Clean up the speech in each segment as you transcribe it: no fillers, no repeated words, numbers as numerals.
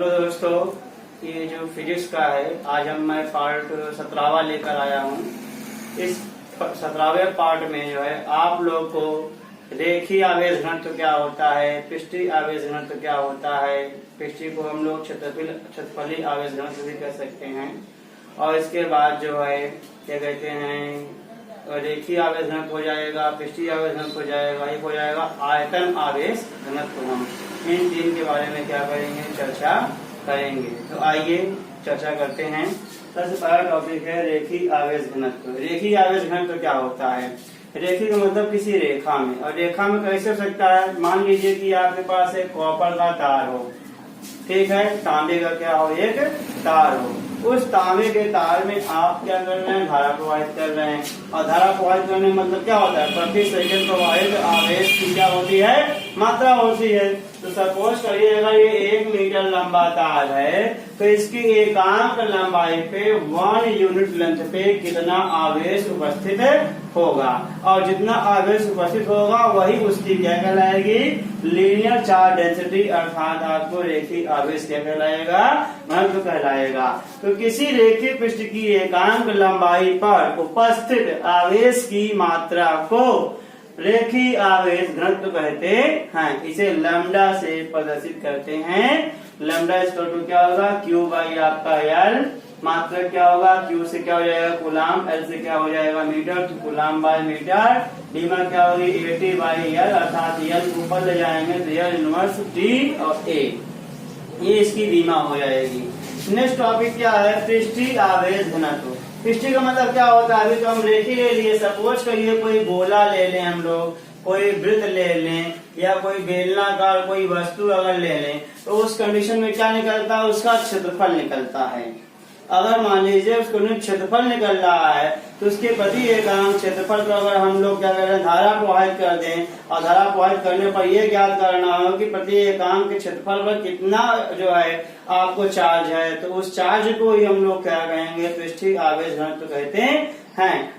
Hello दोस्तों, ये जो फिजिक्स का है आज मैं पार्ट 17वां लेकर आया हूँ। इस 17वें पार्ट में जो है आप लोग को रेखीय आवेश घनत्व क्या होता है, पृष्ठीय आवेश घनत्व क्या होता है, पृष्ठीय को हम लोग क्षेत्रफलीय आवेश घनत्व भी कह सकते हैं। और इसके बाद जो है क्या कहते हैं, रेखीय आवेश घनत्व हो जाएगा, पृष्ठीय आवेश घनत्व हो जाएगा, एक हो जाएगा आयतन आवेश घनत्व। हम इन तीन के बारे में क्या करेंगे, चर्चा करेंगे। तो आइए चर्चा करते हैं। सबसे पहला टॉपिक है रेखीय आवेश घनत्व। रेखीय आवेश घनत्व क्या होता है? रेखीय का मतलब किसी रेखा में, और रेखा में कैसे हो सकता है, मान लीजिए कि आपके पास एक कॉपर का तार हो, ठीक है, तांबे का क्या हो, एक तार हो। उस तांबे के तार में आप क्या कर रहे हैं, धारा प्रवाहित कर रहे हैं। और धारा प्रवाहित करने मतलब क्या होता है, प्रति सेकंड प्रवाहित आवेश की क्या होती है, मात्रा होती है। तो सपोज करिए अगर ये 1 मीटर लंबा तार है तो इसकी एकांक लंबाई पे 1 यूनिट लेंथ पे कितना आवेश उपस्थित होगा, और जितना आवेश उपस्थित होगा वही उसकी क्या कहलाएगी, लीनियर चार्ज डेंसिटी, अर्थात आपको रेखीय आवेश क्या कहलाएगा, घनत्व कहलाएगा। तो किसी रेखीय पृष्ठ की एकांक लंबाई पर उपस्थित आवेश की मात्रा को रेखीय आवेश घनत्व कहते हैं। इसे लैम्डा से प्रदर्शित करते हैं। लैम्डा इक्वल टू क्या होगा, क्यू बाई आपका एल। मात्रा क्या होगा, क्यू से क्या हो जाएगा कूलाम, एल से क्या हो जाएगा मीटर, तो कूलाम बाय मीटर। डी में क्या होगी 80 बाई एल, अर्थात एल ऊपर ले जाएंगे तो एल इनवर्स डी और ए, ये इसकी बीमा हो जाएगी। नेक्स्ट टॉपिक क्या है, पृष्ठीय आवेश घनत्व। पृष्ठीय का मतलब क्या होता है, अभी तो हम रेखीय ले लिए। सपोज करिए कोई गोला ले लें हम लोग, कोई वृत्त ले लें, या कोई बेलनाकार कोई वस्तु अगर ले लें, तो उस कंडीशन में क्या निकलता है, उसका क्षेत्रफल निकलता है। अगर मान लीजिए उसको क्षेत्रफल निकल रहा है तो उसके प्रति एकांक क्षेत्रफल को अगर हम लोग क्या करें, धारा प्रवाहित कर दें, और धारा प्रवाहित करने पर यह ज्ञात करना हो कि प्रति एकांक के क्षेत्रफल पर कितना जो है आपको चार्ज है, तो उस चार्ज को ही हम लोग क्या कहेंगे, पृष्ठीय आवेश घनत्व कहते हैं।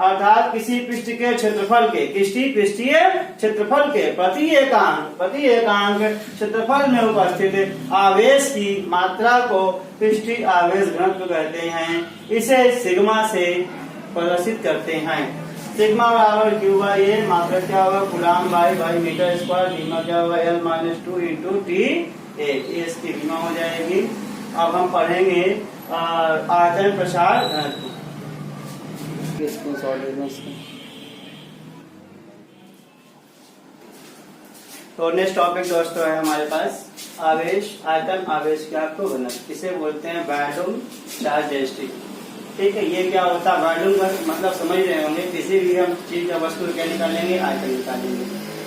अर्थात किसी पृष्ठ के क्षेत्रफल के, किसी पृष्ठीय क्षेत्रफल के प्रति एकांक क्षेत्रफल में उपस्थित आवेश की मात्रा को पृष्ठीय आवेश घनत्व कहते हैं। इसे सिग्मा से प्रदर्शित करते हैं। सिग्मा बराबर क्यू बाई ए, मात्रा क्या होगा कूलाम बाई मीटर स्क्वायर, बीमा क्या होगा L minus 2 into T A, इसकी बीमा हो जाएगी। अब हम पढ़ेंगे आयतन प्रसार घनत्व। तो नेक्स्ट टॉपिक दोस्तों है हमारे पास आवेश, आयतन आवेश क्या आपको घनत्व, इसे बोलते हैं वॉल्यूम चार्ज डेंसिटी। ठीक है, ये क्या होता है, वॉल्यूम का मतलब समझ रहे होंगे, किसी भी हम चीज का वस्तु क्या निकालेंगे, आयतन निकालेंगे।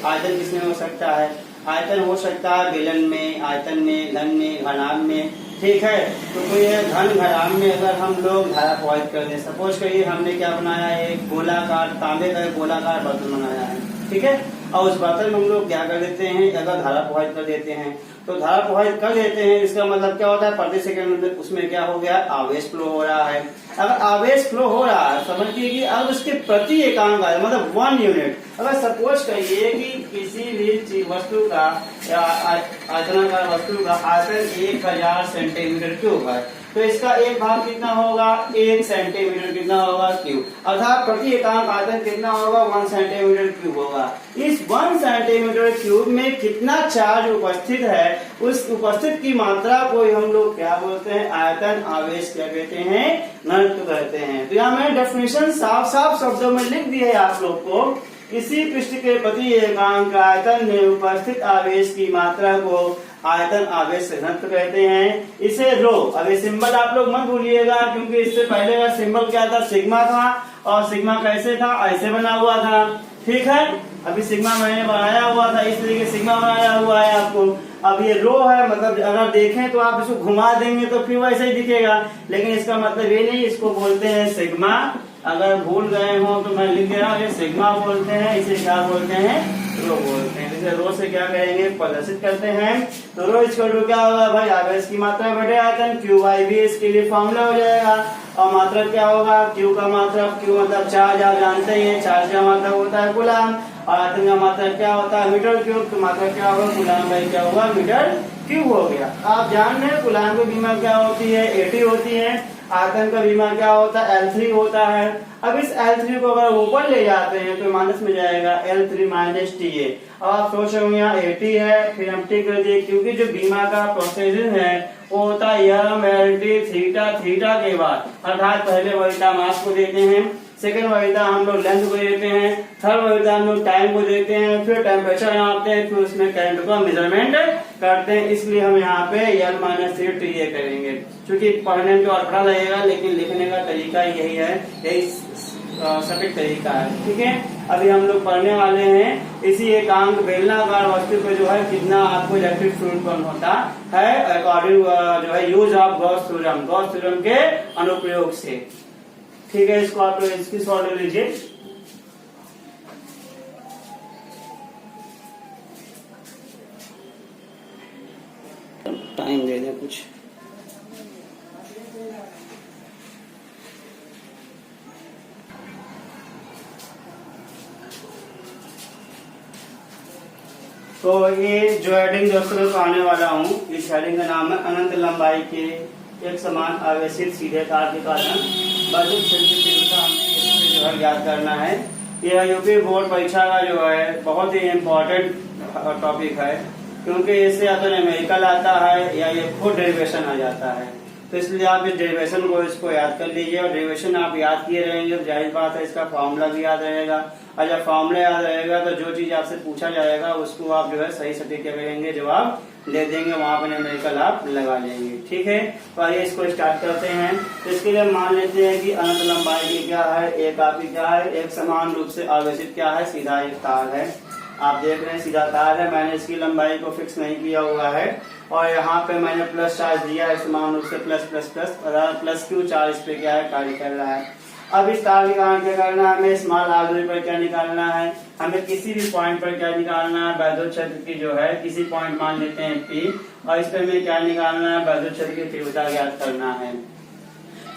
आयतन किसमें हो सकता है, आयतन हो सकता है बेलन में, आयतन में, घन में, घनाभ में। ठीक है, तो कोई घन घनाभ में अगर हम लोग धारा प्रवाहित कर दें, सपोज करिए हमने क्या बनाया है, एक गोलाकार तांबे का एक गोलाकार बर्तन बनाया है, ठीक है, और उस बर्तन में हम लोग क्या कर देते हैं, अगर धारा प्रवाहित कर देते हैं, तो धारा प्रवाहित कर देते हैं, इसका मतलब क्या होता है, प्रति सेकंड उसमें क्या हो गया, आवेश फ्लो हो रहा है। अगर आवेश फ्लो हो रहा है, समझिए कि अब उसके प्रति एकांक आए, मतलब 1 यूनिट। अगर सपोज करिए कि किसी भी वस्तु का आयतनाकार वस्तु का आयतन 1000 सेंटीमीटर क्यूब है, तो इसका एक भाग कितना होगा, 1 सेंटीमीटर कितना होगा क्यूब, अर्थात प्रति एकांक आयतन कितना होगा, 1 सेंटीमीटर क्यूब होगा। इस 1 सेंटीमीटर क्यूब में कितना चार्ज उपस्थित है, उस उपस्थित की मात्रा को हम लोग क्या बोलते हैं, आयतन आवेश क्या कहते हैं, घनत्व कहते हैं। तो यहाँ मैंने डेफिनेशन साफ साफ शब्दों में लिख दी है आप लोग को। किसी पृष्ठ के प्रति एकांक आयतन में उपस्थित आवेश की मात्रा को आयतन आवेश घनत्व कहते हैं। इसे रो, अब ये सिंबल आप लोग मत भूलिएगा, क्योंकि इससे पहले का सिंबल क्या था, सिग्मा था, और सिग्मा कैसे था, ऐसे बना हुआ था। ठीक है, अभी सिग्मा मैंने बनाया हुआ था, इस तरीके सिग्मा बनाया हुआ है आपको। अब ये रो है, मतलब अगर देखें तो आप इसको घुमा देंगे तो फिर वैसे ही दिखेगा, लेकिन इसका मतलब ये नहीं, इसको बोलते हैं सिग्मा। अगर भूल गए हो तो मैं लिख दे रहा हूँ, ये सिग्मा बोलते हैं, इसे क्या बोलते हैं, रो बोलते हैं। इसे रो से क्या करेंगे, प्रदर्शित करते हैं। तो रो इक्वल टू क्या होगा भाई, आवेश की मात्रा बटे आयतन, क्यू बाई वी, इसके लिए फॉर्मूला हो जाएगा। और मात्रा क्या होगा, क्यू का मात्रा, क्यू मतलब चार्ज, आप जानते ही हैं, चार्ज का मात्रा होता है कूलाम, और आयतन का मात्रा क्या होता है, मीटर क्यूब। तो मात्रा क्या होगा, कूलाम बाई क्या होगा, मीटर क्यों हो गया? आप जान रहे हैं कूलाम्ब की बीमा क्या होती है? AT होती है। आयतन का बीमा क्या होता है? L3 होता है। अब इस L3 को अगर ऊपर ले जाते हैं तो माइनस में जाएगा L3 माइनस TA। अब आप सोच रहे हो यहाँ AT है, फिर हम T कर दिए, क्योंकि जो बीमा का प्रोसीजर है वो होता है M L T theta, theta के बाद अर्थात पहले वरीयता मास को देते हैं, सेकेंड वरीयता हम लोग लेंथ को देते हैं, थर्ड वरीयता हम लोग टाइम को देते हैं, फिर टेम्परेचर नापते हैं, फिर उसमें करंट का मेजरमेंट करते हैं। इसलिए हम यहाँ पे L माइनस TA करेंगे। क्योंकि पढ़ने में तो अड़पड़ा लगेगा लेकिन लिखने का तरीका यही है, यही सटीक तरीका है। ठीक है, अभी हम लोग पढ़ने वाले हैं इसी एकांक बेलनाकार वस्तु पे जो है कितना आपको इलेक्ट्रिक फील्ड उत्पन्न होता है अकॉर्डिंग जो है use of Gauss theorem, Gauss theorem के अनुप्रयोग से। ठीक है, इसको आप लोग इसकी सॉल्व ले लीजिए। टाइम दे दें कुछ। तो ये जो हेडिंग दोस्तों को आने वाला हूँ, इस हेडिंग का नाम है अनंत लंबाई के एक समान आवेशित सीधे तार के कारण वैद्युत क्षेत्र की तीव्रता हमें जो है ज्ञात करना है। यह यूपी बोर्ड परीक्षा का जो है बहुत ही इम्पोर्टेंट टॉपिक है, क्योंकि इससे या तो न्यूमेरिकल आता है या ये खुद डेरिवेशन आ जाता है। तो इसलिए आप इस डेरिवेशन को इसको याद कर लीजिए, और डेरिवेशन आप याद किए रहेंगे तो जाहिर बात है इसका फॉर्मूला भी याद रहेगा, और जब फॉर्मूला याद रहेगा तो जो चीज आपसे पूछा जाएगा उसको आप जो है सही सटीक करेंगे, जवाब दे देंगे, वहां पर न्यूमेरिकल आप लगा लेंगे। ठीक है, तो आइए इसको स्टार्ट करते हैं। तो इसके लिए मान लेते हैं कि अनंत लंबाई की क्या है, एक आपकी क्या है, एक समान रूप से आवेशित क्या है, सीधा एक तार है। आप देख रहे हैं सीधा तार है, मैंने इसकी लंबाई को फिक्स नहीं किया हुआ है, और यहाँ पे मैंने प्लस चार्ज दिया है समान रूप से, plus plus plus plus Q charge पे क्या है कार्य कर रहा है। अब इस तार के कारण क्या करना है, हमें स्मॉल आर दूरी पर क्या निकालना है, हमें किसी भी पॉइंट पर क्या निकालना है, वैद्युत क्षेत्र की जो है किसी पॉइंट मान लेते हैं P, और इस पे हमें क्या निकालना है, वैद्युत क्षेत्र की तीव्रता ज्ञात करना है।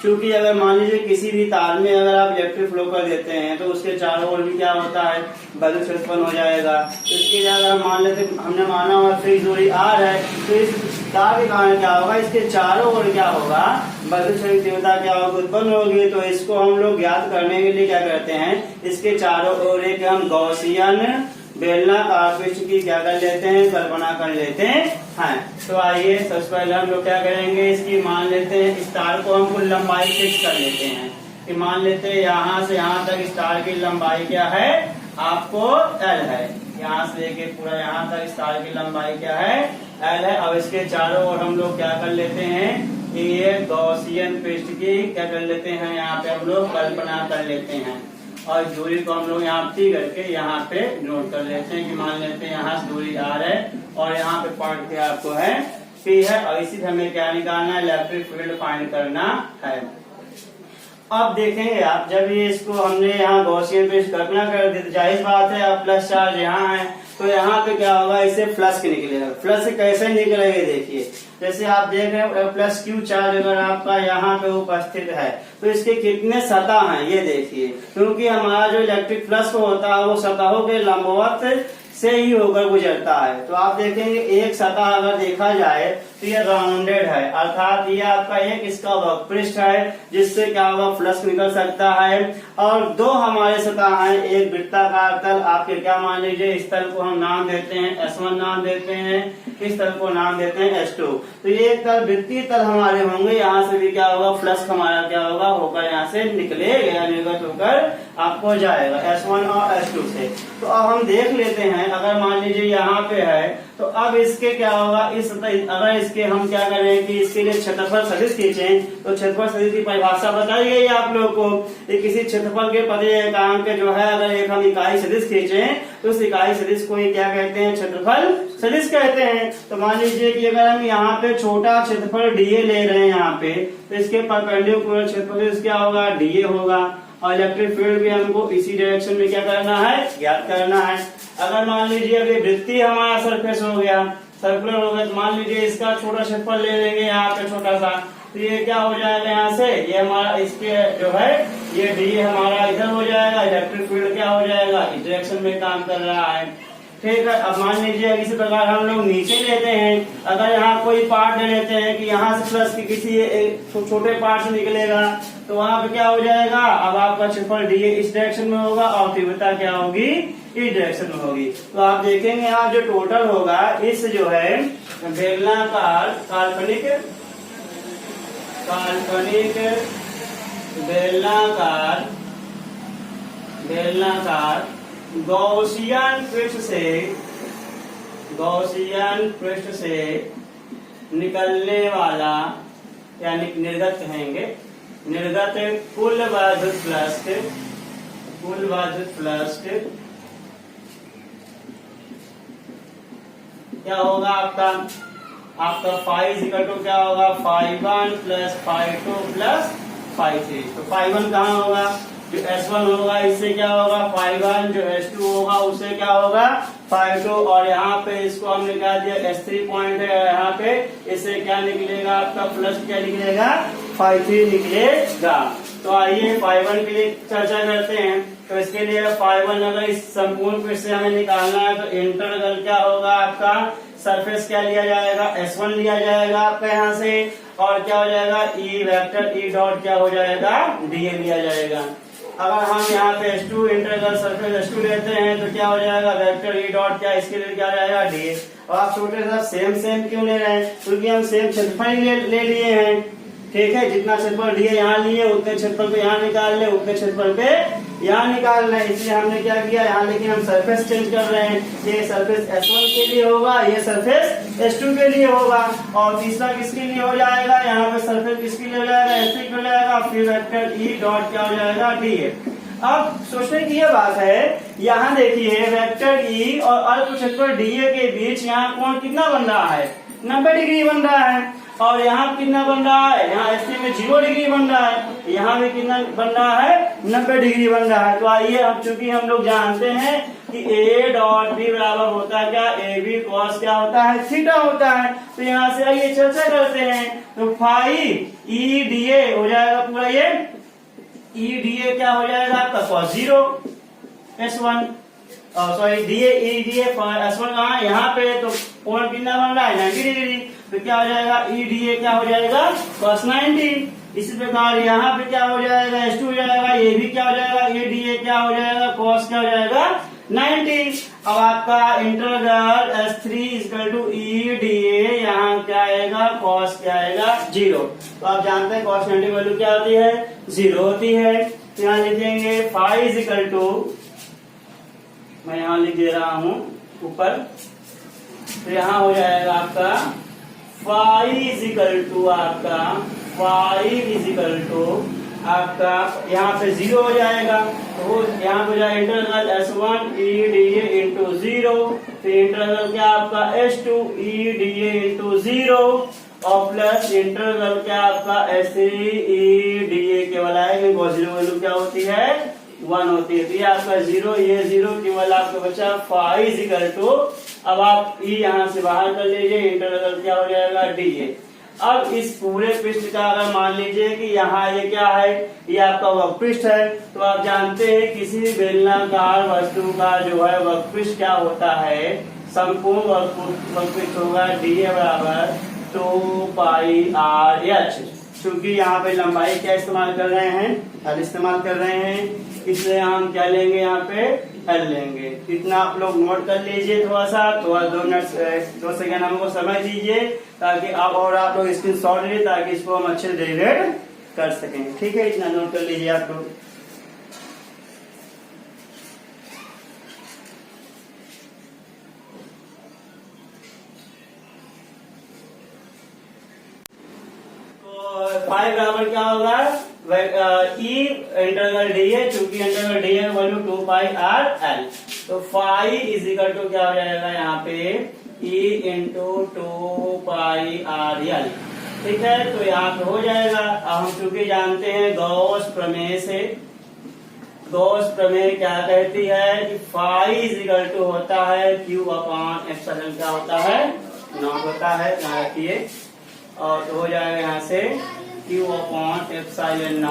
क्योंकि अगर मान लीजिए किसी भी तार में अगर आप इलेक्ट्रिक फ्लो कर देते हैं तो उसके चारों ओर भी क्या होता है, वैद्युत क्षेत्र उत्पन्न हो जाएगा। तो इसके लिए अगर मान लेते हमने माना हुआ फिक्स दूरी R है, तो इस तार के कारण क्या होगा, इसके चारों ओर क्या होगा, वैद्युत क्षेत्र की तीव्रता क्या होगी, उत्पन्न होगी। तो इसको हम लोग ज्ञात करने के लिए क्या करते हैं, इसके चारों ओर एक हम गॉसियन बेलनाकार पृष्ठ की क्या कर लेते हैं, कल्पना कर लेते हैं। तो आइए सबसे पहले हम लोग क्या करेंगे, इसकी मान लेते हैं इस तार को हम कुल लंबाई फिक्स कर लेते हैं कि मान लेते हैं यहाँ से यहाँ तक इस तार की लंबाई क्या है, आपको L है, यहाँ से लेके पूरा यहाँ तक इस तार की लंबाई क्या है, L है। अब इसके चारों ओर हम लोग क्या कर लेते हैं, ये गॉसियन पृष्ठ की क्या कर लेते हैं, यहाँ पे हम लोग कल्पना कर लेते हैं, और दूरी को हम लोग यहाँ T करके यहाँ पे नोट कर लेते हैं कि मान लेते हैं यहाँ से दूरी R है, और यहाँ पे पॉइंट क्या आपको है, P है, और इसी से हमें क्या निकालना है, इलेक्ट्रिक फील्ड फाइंड करना है। अब देखेंगे आप, जब ये इसको हमने यहाँ गॉसियन पे कल्पना कर दी तो जाहिर बात है अब प्लस चार्ज यहाँ है, तो यहाँ पे क्या होगा, इसे फ्लक्स निकलेगा। फ्लक्स कैसे निकलेगा देखिए, जैसे आप देख रहे हैं प्लस क्यू चार्ज अगर आपका यहाँ पे उपस्थित है तो इसके कितने सतह हैं ये देखिए, क्योंकि हमारा जो इलेक्ट्रिक फ्लक्स होता है वो सतहों के लंबवत से ही होकर गुजरता है। तो आप देखेंगे एक सतह अगर देखा जाए तो ये राउंडेड है, अर्थात ये आपका एक इसका वक्रपृष्ठ है जिससे क्या होगा, फ्लक्स निकल सकता है। और दो हमारे सतह हैं, एक वृत्ताकार तल, आपके क्या मान लीजिए इस तल को हम नाम देते हैं S1 नाम देते हैं, इस तल को नाम देते हैं S2। तो ये एक तल वृत्तीय तल हमारे होंगे, यहाँ से भी क्या होगा, फ्लक्स हमारा क्या होगा, होकर यहाँ से निकलेगा, निर्गत होकर आपको जाएगा S1 और S2 से। तो अब हम देख लेते हैं, अगर मान लीजिए यहाँ पे है तो अब इसके क्या होगा, इस अगर इसके हम क्या करें कि इसके लिए क्षेत्रफल सदिश खींचें, तो क्षेत्रफल सदिश की परिभाषा बताई गई आप लोग को, किसी क्षेत्रफल के पति एकांक के जो है अगर एक हम इकाई सदिश खींचें तो उस इकाई सदिश को ही क्या कहते हैं, क्षेत्रफल सदिश कहते हैं। तो मान लीजिए कि अगर हम यहाँ पे छोटा क्षेत्रफल DA ले रहे हैं यहाँ पे, तो इसके परपेंडिकुलर क्षेत्रफल क्या होगा, DA होगा, और इलेक्ट्रिक फील्ड भी हमको इसी डायरेक्शन में क्या करना है, ज्ञात करना है। अगर मान लीजिए अभी वृत्तीय हमारा सरफेस हो गया, सर्कुलर हो गया, तो मान लीजिए इसका छोटा क्षेत्रफल ले लेंगे यहाँ पे छोटा सा, तो ये क्या हो जाएगा, यहाँ से ये हमारा इसके जो है ये DA हमारा इधर हो जाएगा, इलेक्ट्रिक फील्ड क्या हो जाएगा, इस डायरेक्शन में काम कर रहा है। ठीक है। अब मान लीजिए इसी प्रकार हम लोग नीचे लेते हैं, अगर यहाँ कोई पार्ट ले लेते हैं कि यहाँ से प्लस की किसी छोटे पार्ट से निकलेगा, तो वहां पे क्या हो जाएगा, अब आपका क्षेत्रफल डी इस डायरेक्शन में होगा और तीव्रता क्या होगी, इस डायरेक्शन में होगी। तो आप देखेंगे यहाँ जो टोटल होगा इस जो है बेलनाकार काल्पनिक बेलनाकार गॉसियन पृष्ठ से निकलने वाला यानी निर्गत कहेंगे, निर्गत कुल विद्युत फ्लक्स क्या होगा आपका फाई इक्वल टू क्या होगा, φ1 प्लस φ2 प्लस φ3। तो φ1 कहाँ होगा, जो S1 होगा इससे क्या होगा φ1, जो S2 होगा उससे क्या होगा φ2, और यहाँ पे इसको हमने क्या दिया S3 पॉइंट है, यहाँ पे इससे क्या निकलेगा आपका प्लस क्या निकलेगा φ3 निकलेगा। तो आइए φ1 के लिए चर्चा करते हैं। तो इसके लिए φ1 अगर इस संपूर्ण पृष्ठ से हमें निकालना है तो इंटीग्रल क्या होगा आपका, सरफेस क्या लिया जाएगा, S1 लिया जाएगा आपका यहाँ से, और क्या हो जाएगा ई वेक्टर ई डॉट क्या हो जाएगा dA लिया जाएगा। अगर हम यहाँ पे S2 इंटीग्रल सरफेस S2 लेते हैं तो क्या हो जाएगा वेक्टर ई डॉट क्या, इसके लिए क्या हो जाएगा dA। और आप छोटे सा सेम क्यों ले रहे हैं, क्योंकि हम सेम क्षेत्रफल ले लिए हैं, ठीक है। जितना क्षेत्रफल dA यहाँ लिए उतने क्षेत्रफल पे यहाँ निकाल ले, उतने क्षेत्रफल पे यहाँ निकाल रहे हैं, इसलिए हमने क्या किया यहाँ, लेकिन हम सरफेस चेंज कर रहे हैं, ये सरफेस S1 के लिए होगा, ये सरफेस S2 के लिए होगा, और तीसरा किसके लिए हो जाएगा, यहाँ पे सरफेस किसके लिए हो जाएगा, S3 हो जाएगा, फिर वेक्टर ई डॉट क्या हो जाएगा dA। अब सोचने की ये बात है, यहाँ देखिए वेक्टर ई और अल्प क्षेत्रफल dA के बीच यहाँ कोण कितना बन रहा है, 90 डिग्री बन रहा है, और यहाँ कितना बन रहा है, यहाँ S3 में 0 डिग्री बन रहा है, यहाँ भी कितना बन रहा है 90 डिग्री बन रहा है। तो आइए अब चूंकि हम लोग जानते हैं कि A डॉट B बराबर होता है क्या, AB cos क्या होता है, थीटा होता है। तो यहाँ से आइए चर्चा करते हैं। तो फाई ई dA हो जाएगा पूरा, ये ई dA क्या हो जाएगा आपका cos 0 S1, सॉरी dA ई dA S1 कहाँ यहाँ पे, तो कोण कितना बन रहा है 90 डिग्री, तो क्या हो जाएगा ई dA क्या हो जाएगा cos 90। इसी प्रकार यहाँ पे क्या हो जाएगा S2 हो जाएगा, ये भी क्या हो जाएगा ए dA क्या हो जाएगा cos क्या हो जाएगा 90। अब आपका integral S3 equal to E dA यहाँ क्या आएगा cos क्या आएगा 0। तो आप जानते हैं cos 90 वैल्यू क्या होती है 0 होती है। तो यहाँ लिखेंगे फाई इक्वल टू, मैं यहाँ लिख दे रहा हूँ ऊपर, तो यहाँ हो जाएगा आपका फाई इजिकल टू आपका यहाँ पे 0 हो जाएगा, तो यहाँ पे जाएगा इंटीग्रल S1 ई dA इंटू 0, फिर इंटीग्रल क्या आपका S2 ई dA इंटू 0, और प्लस इंटीग्रल क्या आपका S3 ई dA केवल आएगा, जीरो वैल्यू क्या होती है 1 होती है। तो ये आपका 0, ये 0 केवल आपका बचा फाई इजिकल टू, अब आप ई यहाँ से बाहर कर लीजिए, इंटीग्रल क्या हो जाएगा dA। अब इस पूरे पृष्ठ का अगर मान लीजिए कि यहाँ ये क्या है, ये आपका वक्रपृष्ठ है, तो आप जानते हैं किसी भी बेलनाकार वस्तु का जो है वक्रपृष्ठ क्या होता है, संपूर्ण वक्रपृष्ठ होगा dA बराबर 2πr/h। क्योंकि यहाँ पे लंबाई क्या इस्तेमाल कर रहे हैं, L इस्तेमाल कर रहे हैं, इसलिए हम क्या लेंगे यहाँ पे L लेंगे। इतना आप लोग नोट कर लीजिए, थोड़ा 2 सेकंड हमको समय दीजिए ताकि आप लोग स्क्रीन शॉट लीजिए ताकि इसको हम अच्छे से डेरिवेट कर सकें। ठीक है, इतना नोट कर लीजिए आप लोग। फाई बराबर क्या होगा ई इंटीग्रल dA, चूंकि इंटीग्रल dA वैल्यू 2πr/L, तो फाई इज इक्वल टू क्या हो जाएगा यहाँ पे ई इंटू 2πr/L। ठीक है, तो यहाँ पे हो जाएगा। अब हम चूंकि जानते हैं गॉस प्रमेय क्या कहती है कि फाई इज इक्वल टू होता है Q/ε, क्या होता है नॉट होता है, यहाँ रखिए, और तो हो जाएगा यहाँ से Q/ε0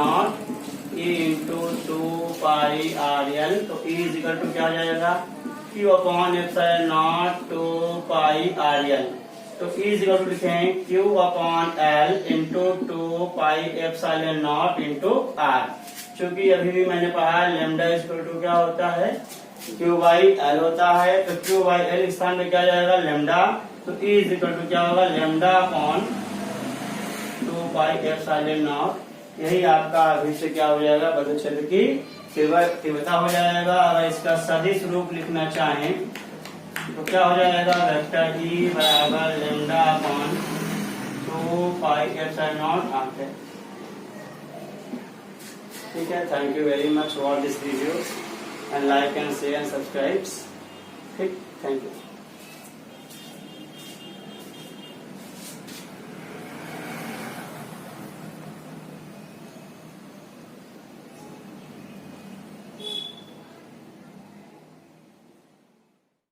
E इंटू 2πr/L। तो E इज इक्वल टू क्या हो जाएगा q upon epsilon naught 2 pi r l. तो इज इक्वल टू लिखेंगे q upon l into 2 pi epsilon naught into r. चूंकि अभी भी मैंने पढ़ा लेमडा इक्वल टू क्या होता है, क्यू बाई एल होता है। तो क्यू बाई एल स्थान में क्या जाएगा लेमडा, तो इज इक्वल टू क्या होगा lambda upon 2 pi epsilon not. यही आपका अभी से क्या हो जाएगा, बदल क्षेत्र की तीव्रता हो जाएगा। अगर इसका सदिश रूप लिखना चाहें तो क्या हो जाएगा, वेक्टर ई बराबर lambda upon 2 pi epsilon not आते हैं। ठीक है, thank you very much for this video and like and share and subscribe. ठीक, थैंक यू।